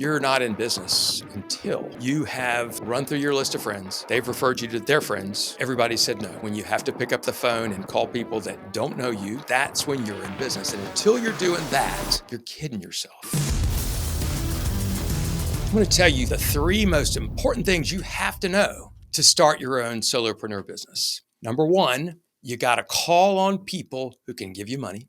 You're not in business until you have run through your list of friends. They've referred you to their friends. Everybody said no. When you have to pick up the phone and call people that don't know you, that's when you're in business. And until you're doing that, you're kidding yourself. I'm going to tell you the three most important things you have to know to start your own solopreneur business. Number one, you got to call on people who can give you money.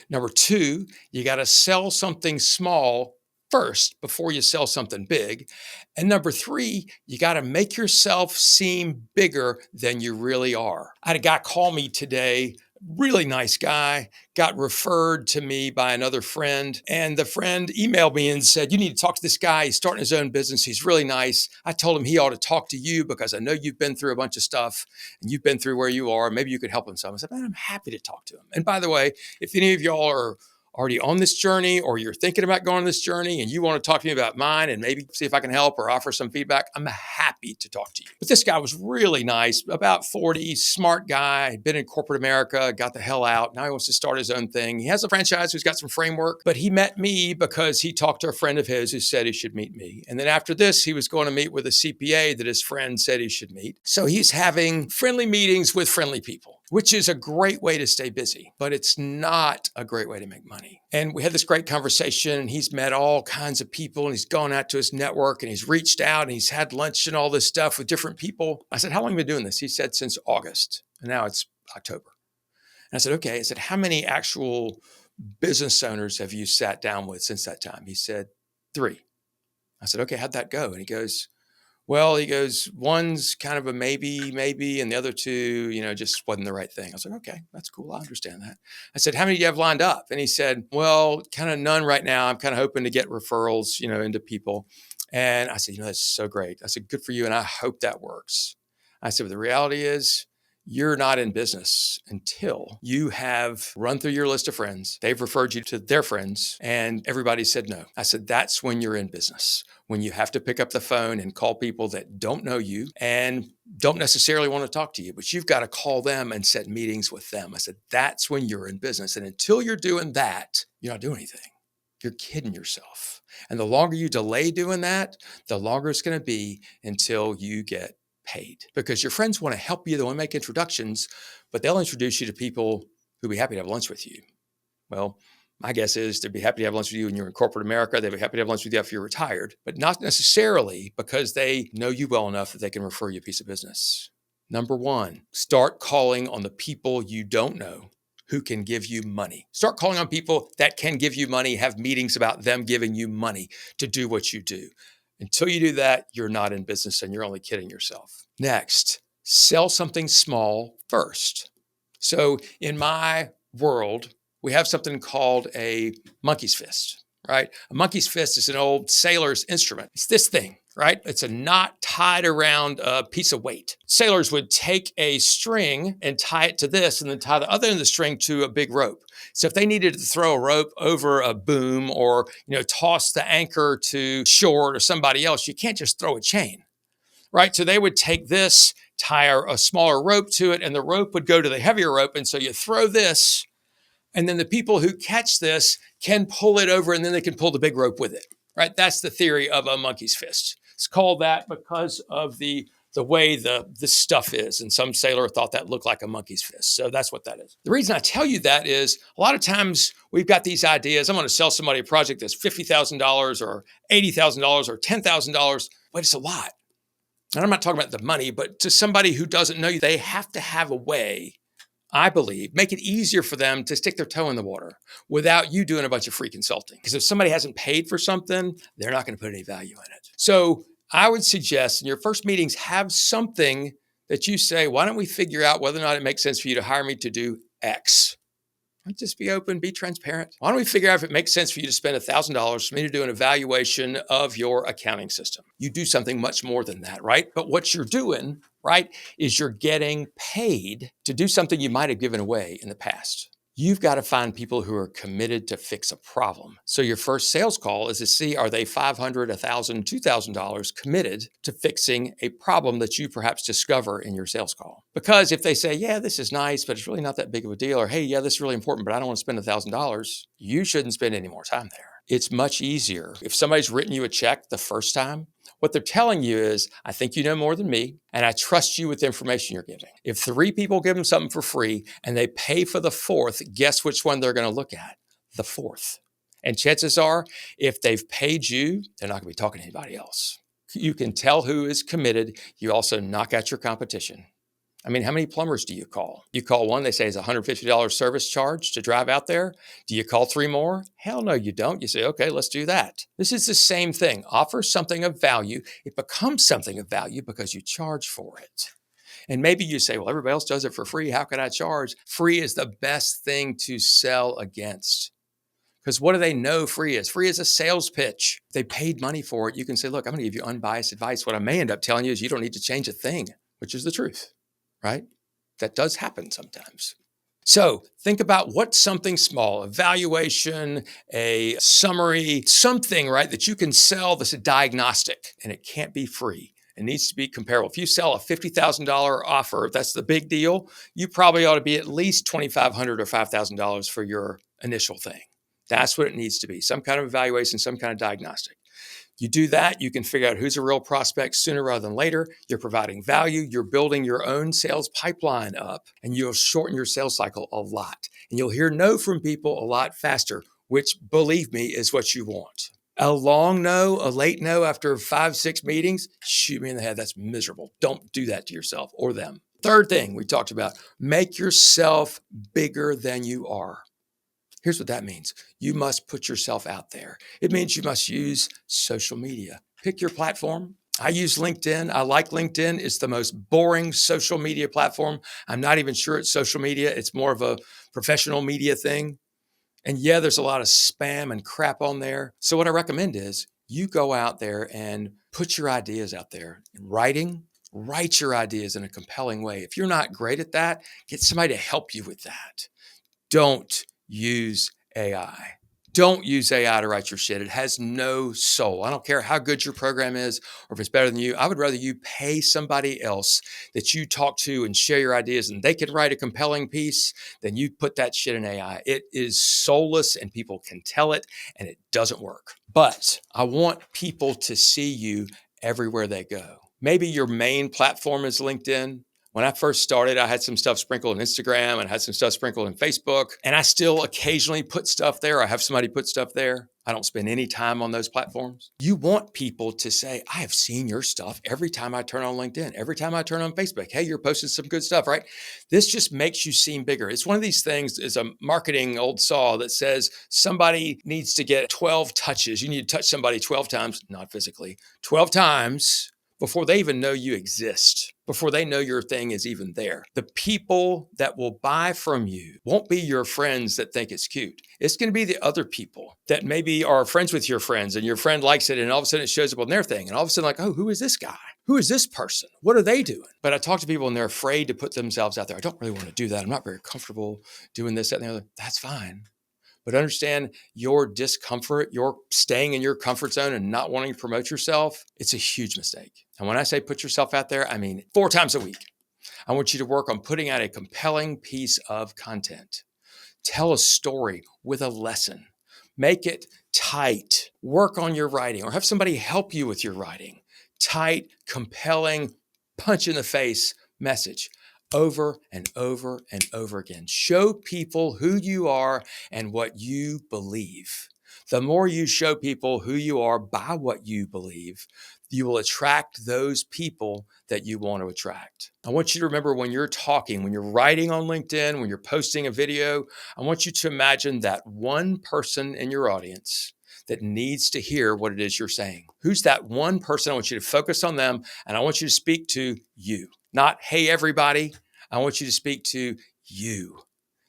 Number two, you got to sell something small first before you sell something big. And number three, you got to make yourself seem bigger than you really are. I had a guy call me today, really nice guy, got referred to me by another friend. And the friend emailed me and said, "You need to talk to this guy. He's starting his own business. He's really nice. I told him he ought to talk to you because I know you've been through a bunch of stuff and you've been through where you are. Maybe you could help him some." I said, "Man, I'm happy to talk to him." And by the way, if any of y'all are already on this journey or you're thinking about going on this journey and you want to talk to me about mine and maybe see if I can help or offer some feedback, I'm happy to talk to you. But this guy was really nice, about 40, smart guy, had been in corporate America, got the hell out. Now he wants to start his own thing. He has a franchise who's got some framework, but he met me because he talked to a friend of his who said he should meet me. And then after this, he was going to meet with a CPA that his friend said he should meet. So he's having friendly meetings with friendly people, which is a great way to stay busy, but it's not a great way to make money. And we had this great conversation, and he's met all kinds of people, and he's gone out to his network, and he's reached out, and he's had lunch and all this stuff with different people. I said, "How long have you been doing this?" He said, "Since August." And now it's October. And I said, "Okay." I said, "How many actual business owners have you sat down with since that time?" He said, "3." I said, "Okay, how'd that go?" And he goes, "One's kind of a maybe, and the other two, just wasn't the right thing." I was like, "Okay, that's cool. I understand that." I said, "How many do you have lined up?" And he said, "Well, kind of none right now. I'm kind of hoping to get referrals, into people." And I said, "That's so great." I said, "Good for you. And I hope that works." I said, "But the reality is you're not in business until you have run through your list of friends. They've referred you to their friends and everybody said no." I said, "That's when you're in business. When you have to pick up the phone and call people that don't know you and don't necessarily want to talk to you, but you've got to call them and set meetings with them." I said, "That's when you're in business. And until you're doing that, you're not doing anything. You're kidding yourself. And the longer you delay doing that, the longer it's going to be until you get paid, because your friends want to help you. They want to make introductions, but they'll introduce you to people who'll be happy to have lunch with you. Well, my guess is they'd be happy to have lunch with you when you're in corporate America. They'd be happy to have lunch with you if you're retired, but not necessarily because they know you well enough that they can refer you a piece of business. Number one, start calling on the people you don't know who can give you money. Start calling on people that can give you money, have meetings about them giving you money to do what you do. Until you do that, you're not in business and you're only kidding yourself. Next, sell something small first. So in my world, we have something called a monkey's fist, right? A monkey's fist is an old sailor's instrument. It's this thing, right? It's a knot tied around a piece of weight. Sailors would take a string and tie it to this and then tie the other end of the string to a big rope. So if they needed to throw a rope over a boom or, toss the anchor to shore or somebody else, you can't just throw a chain, right? So they would take this, tie a smaller rope to it, and the rope would go to the heavier rope. And so you throw this, and then the people who catch this can pull it over, and then they can pull the big rope with it, right? That's the theory of a monkey's fist. It's called that because of the way the stuff is. And some sailor thought that looked like a monkey's fist. So that's what that is. The reason I tell you that is a lot of times we've got these ideas. I'm going to sell somebody a project that's $50,000 or $80,000 or $10,000, but it's a lot. And I'm not talking about the money, but to somebody who doesn't know you, they have to have a way, I believe, make it easier for them to stick their toe in the water without you doing a bunch of free consulting. Because if somebody hasn't paid for something, they're not going to put any value in it. So I would suggest in your first meetings, have something that you say, "Why don't we figure out whether or not it makes sense for you to hire me to do X?" Just be open, be transparent. "Why don't we figure out if it makes sense for you to spend $1,000 for me to do an evaluation of your accounting system?" You do something much more than that, right? But what you're doing, right, is you're getting paid to do something you might have given away in the past. You've got to find people who are committed to fix a problem. So your first sales call is to see, are they $500, $1,000, $2,000 committed to fixing a problem that you perhaps discover in your sales call? Because if they say, "Yeah, this is nice, but it's really not that big of a deal," or, "Hey, yeah, this is really important, but I don't want to spend $1,000, you shouldn't spend any more time there. It's much easier. If somebody's written you a check the first time, what they're telling you is, I think you know more than me, and I trust you with the information you're giving. If 3 people give them something for free and they pay for the 4th, guess which one they're going to look at? The 4th. And chances are, if they've paid you, they're not going to be talking to anybody else. You can tell who is committed. You also knock out your competition. I mean, how many plumbers do you call? You call one, they say it's a $150 service charge to drive out there. Do you call 3 more? Hell no, you don't. You say, okay, let's do that. This is the same thing. Offer something of value. It becomes something of value because you charge for it. And maybe you say, well, everybody else does it for free. How can I charge? Free is the best thing to sell against. Because what do they know free is? Free is a sales pitch. If they paid money for it, you can say, look, I'm going to give you unbiased advice. What I may end up telling you is you don't need to change a thing, which is the truth, right? That does happen sometimes. So think about what's something small, a valuation, a summary, something, right, that you can sell that's a diagnostic, and it can't be free. It needs to be comparable. If you sell a $50,000 offer, if that's the big deal, you probably ought to be at least $2,500 or $5,000 for your initial thing. That's what it needs to be, some kind of evaluation, some kind of diagnostic. You do that, you can figure out who's a real prospect sooner rather than later. You're providing value. You're building your own sales pipeline up, and you'll shorten your sales cycle a lot. And you'll hear no from people a lot faster, which, believe me, is what you want. A long no, a late no after 5, 6 meetings, shoot me in the head. That's miserable. Don't do that to yourself or them. Third thing we talked about, make yourself bigger than you are. Here's what that means. You must put yourself out there. It means you must use social media. Pick your platform. I use LinkedIn. I like LinkedIn. It's the most boring social media platform. I'm not even sure it's social media. It's more of a professional media thing. And yeah, there's a lot of spam and crap on there. So what I recommend is you go out there and put your ideas out there in writing. Write your ideas in a compelling way. If you're not great at that, get somebody to help you with that. Don't use AI. Don't use AI to write your shit. It has no soul. I don't care how good your program is or if it's better than you. I would rather you pay somebody else that you talk to and share your ideas and they can write a compelling piece than you put that shit in AI. It is soulless and people can tell it and it doesn't work. But I want people to see you everywhere they go. Maybe your main platform is LinkedIn. When I first started, I had some stuff sprinkled on Instagram and I had some stuff sprinkled on Facebook. And I still occasionally put stuff there. I have somebody put stuff there. I don't spend any time on those platforms. You want people to say, I have seen your stuff every time I turn on LinkedIn, every time I turn on Facebook. Hey, you're posting some good stuff, right? This just makes you seem bigger. It's one of these things, is a marketing old saw that says somebody needs to get 12 touches. You need to touch somebody 12 times, not physically, 12 times before they even know you exist, before they know your thing is even there. The people that will buy from you won't be your friends that think it's cute. It's going to be the other people that maybe are friends with your friends and your friend likes it and all of a sudden it shows up on their thing. And all of a sudden like, oh, who is this guy? Who is this person? What are they doing? But I talk to people and they're afraid to put themselves out there. I don't really want to do that. I'm not very comfortable doing this, that, and the other. That's fine. But understand your discomfort, your staying in your comfort zone and not wanting to promote yourself, it's a huge mistake. And when I say put yourself out there, I mean 4 times a week. I want you to work on putting out a compelling piece of content. Tell a story with a lesson. Make it tight. Work on your writing or have somebody help you with your writing. Tight, compelling, punch in the face message. Over and over and over again. Show people who you are and what you believe. The more you show people who you are by what you believe, you will attract those people that you want to attract. I want you to remember when you're talking, when you're writing on LinkedIn, when you're posting a video, I want you to imagine that one person in your audience that needs to hear what it is you're saying. Who's that one person? I want you to focus on them and I want you to speak to you. Not, hey, everybody. I want you to speak to you.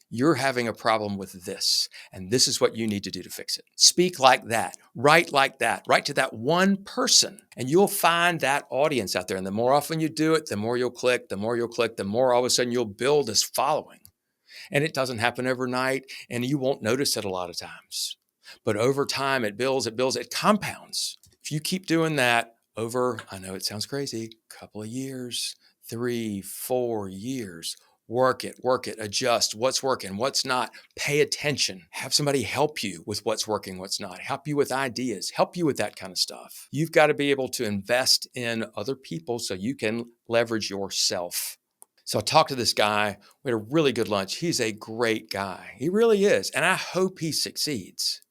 You're having a problem with this, and this is what you need to do to fix it. Speak like that. Write like that. Write to that one person, and you'll find that audience out there. And the more often you do it, the more you'll click, the more you'll click, the more all of a sudden you'll build this following. And it doesn't happen overnight, and you won't notice it a lot of times. But over time, it builds, it compounds. If you keep doing that over, I know it sounds crazy, couple of years, 3, 4 years, work it, adjust what's working, what's not, pay attention, have somebody help you with what's working, what's not, help you with ideas, help you with that kind of stuff. You've got to be able to invest in other people so you can leverage yourself. So I talked to this guy. We had a really good lunch. He's a great guy. He really is. And I hope he succeeds.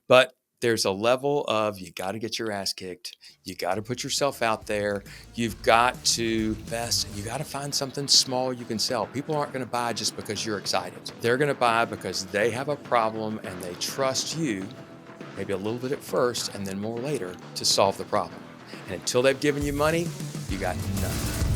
But there's a level of you got to get your ass kicked. You got to put yourself out there. You've got to invest. You got to find something small you can sell. People aren't going to buy just because you're excited. They're going to buy because they have a problem and they trust you, maybe a little bit at first and then more later, to solve the problem. And until they've given you money, you got nothing.